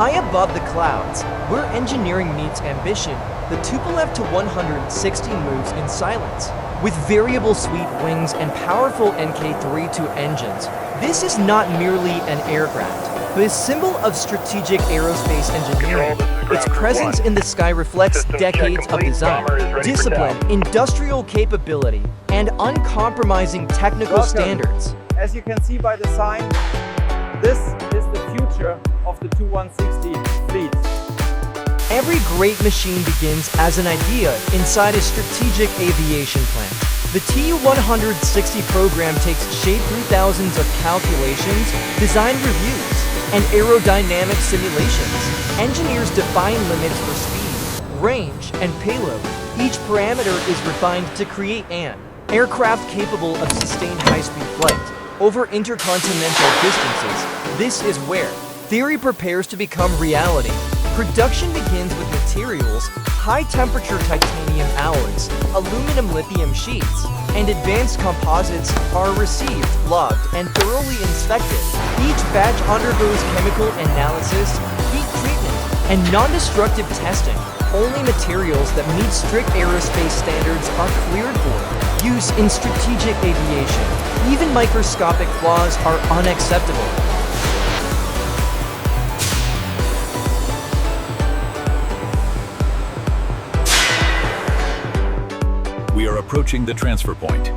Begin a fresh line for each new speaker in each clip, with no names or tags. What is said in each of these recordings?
High above the clouds, where engineering meets ambition, the Tupolev Tu-160 moves in silence. With variable sweep wings and powerful NK-32 engines, this is not merely an aircraft, but a symbol of strategic aerospace engineering. Its presence in the sky reflects decades of design, discipline, industrial capability, and uncompromising technical standards.
As you can see by the sign, this is the future of the Tu-160 fleet.
Every great machine begins as an idea inside a strategic aviation plant. The Tu-160 program takes shape through thousands of calculations, design reviews, and aerodynamic simulations. Engineers define limits for speed, range, and payload. Each parameter is refined to create an aircraft capable of sustained high-speed flight over intercontinental distances. This is where theory prepares to become reality. Production begins with materials, high-temperature titanium alloys, aluminum lithium sheets, and advanced composites are received, logged, and thoroughly inspected. Each batch undergoes chemical analysis, heat treatment, and non-destructive testing. Only materials that meet strict aerospace standards are cleared for use in strategic aviation. Even microscopic flaws are unacceptable.
We are approaching the transfer point.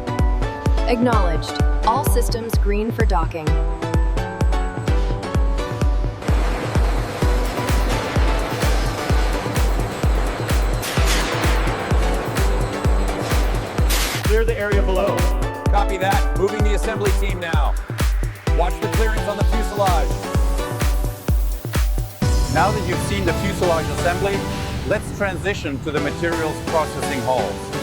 Acknowledged. All systems green for docking.
Clear the area below.
Copy that. Moving the assembly team now. Watch the clearance on the fuselage.
Now that you've seen the fuselage assembly, let's transition to the materials processing halls.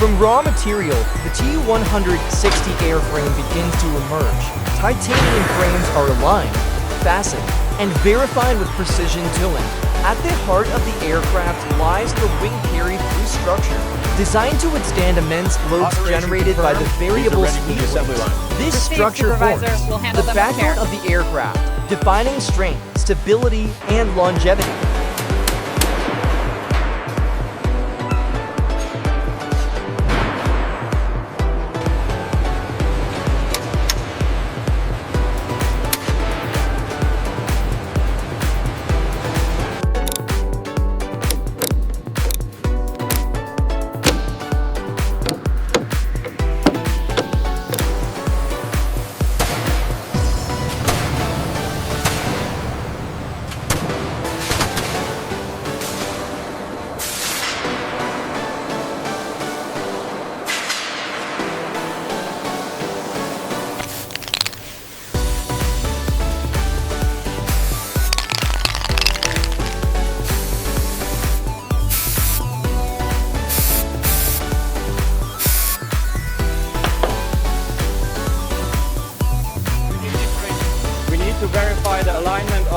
From raw material, the Tu-160 airframe begins to emerge. Titanium frames are aligned, fastened, and verified with precision tooling. At the heart of the aircraft lies the wing carry-through structure, designed to withstand immense loads generated by the variable speed wings. This structure forms the backbone of the aircraft, defining strength, stability, and longevity.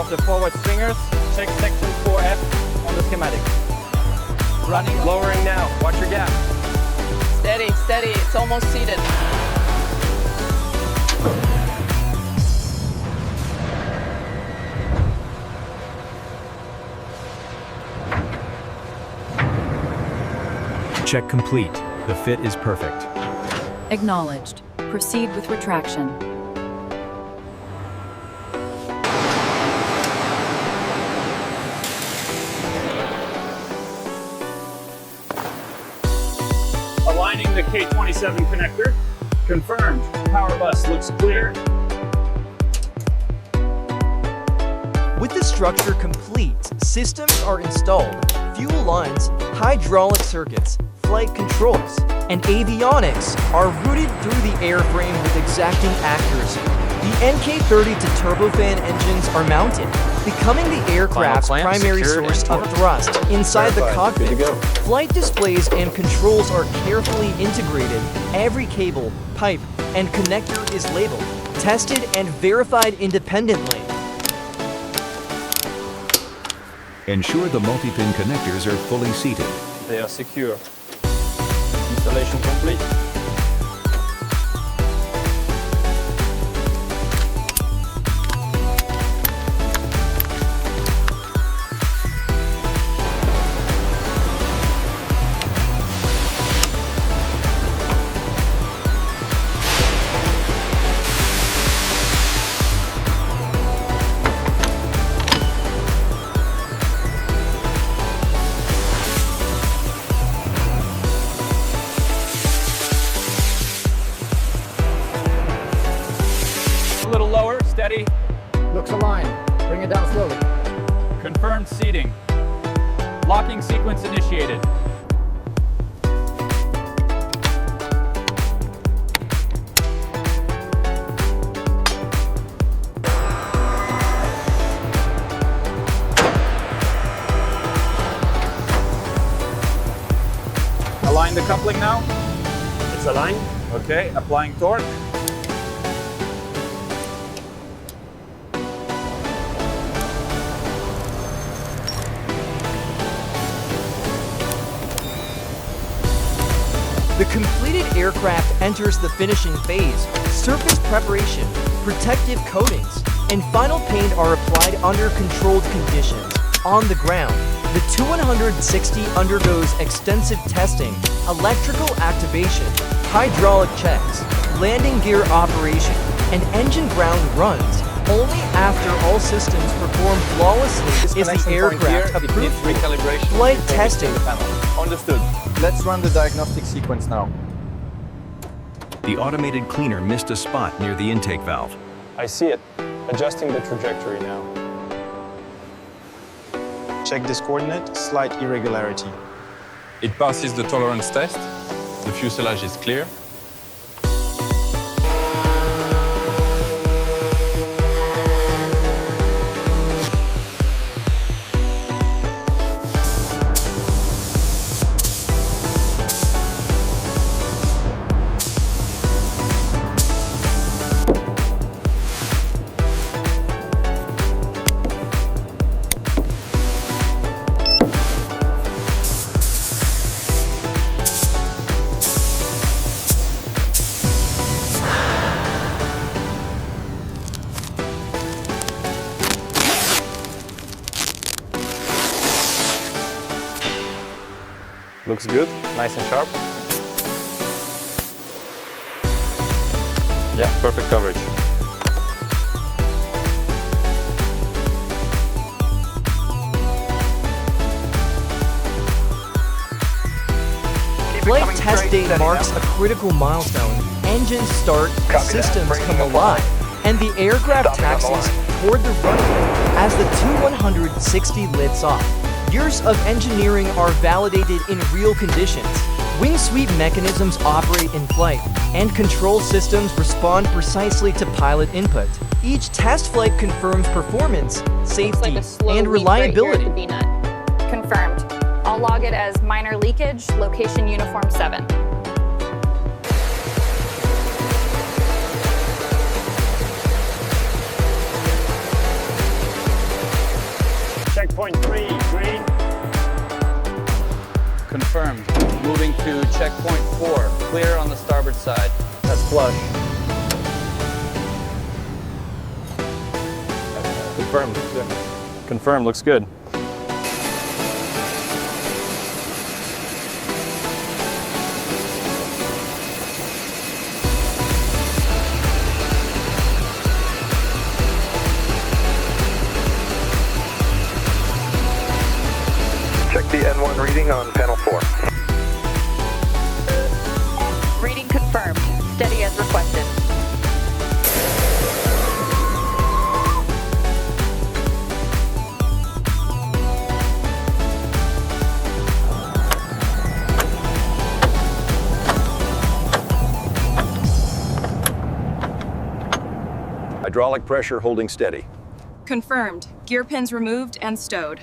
of the forward stringers. Check section 4F on the schematic. Running, lowering now. Watch your gap.
Steady, steady. It's almost seated.
Check complete. The fit is perfect.
Acknowledged. Proceed with retraction.
Aligning the K27 connector. Confirmed. Power bus looks clear.
With the structure complete, systems are installed. Fuel lines, hydraulic circuits, flight controls, and avionics are routed through the airframe with exacting accuracy. The NK-30 to turbofan engines are mounted, becoming the aircraft's primary source of thrust inside the cockpit. Flight displays and controls are carefully integrated. Every cable, pipe, and connector is labeled, tested, and verified independently.
Ensure the multi-pin connectors are fully seated.
They are secure. Installation complete.
A little lower, steady.
Looks aligned. Bring it down slowly.
Confirmed seating. Locking sequence initiated. Align the coupling now.
It's aligned.
Okay, applying torque.
The completed aircraft enters the finishing phase. Surface preparation, protective coatings, and final paint are applied under controlled conditions. On the ground, the Tu-160 undergoes extensive testing, electrical activation, hydraulic checks, landing gear operation, and engine ground runs. Only after all systems perform flawlessly is the aircraft approved for
recalibration
flight
before
testing.
the panel. Understood. Let's run the diagnostic sequence now.
The automated cleaner missed a spot near the intake valve.
I see it. Adjusting the trajectory now. Check this coordinate, slight irregularity.
It passes the tolerance test. The fuselage is clear.
Looks good, nice and sharp. Yeah, perfect coverage.
Flight test day marks a critical milestone. Engines start, systems come alive, and the aircraft taxis toward the runway as the Tu-160 lifts off. Years of engineering are validated in real conditions. Wing sweep mechanisms operate in flight, and control systems respond precisely to pilot input. Each test flight confirms performance, safety,
Like a slow
and
leak right here at
reliability.
the V-nut. Confirmed. I'll log it as minor leakage, location uniform 7.
confirmed. Moving to checkpoint 4. Clear on the starboard side. That's flush.
Confirmed. Confirmed. Looks good.
Check the N1 reading on panel 4.
Reading confirmed. Steady as requested.
Hydraulic pressure holding steady.
Confirmed. Gear pins removed and stowed.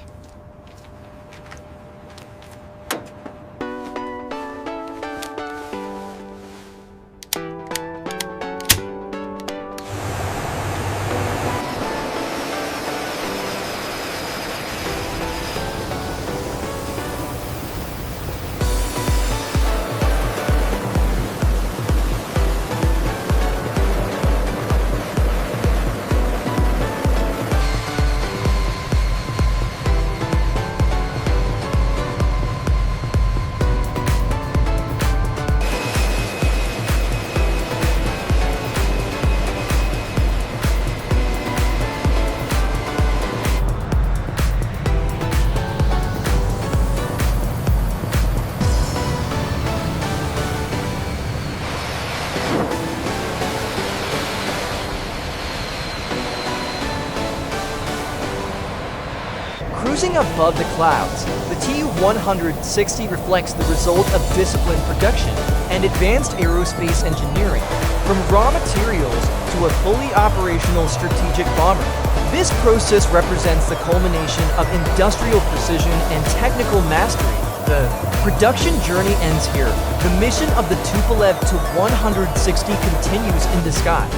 Cruising above the clouds, the Tu-160 reflects the result of disciplined production and advanced aerospace engineering, from raw materials to a fully operational strategic bomber. This process represents the culmination of industrial precision and technical mastery. The production journey ends here. The mission of the Tupolev Tu-160 continues in the sky.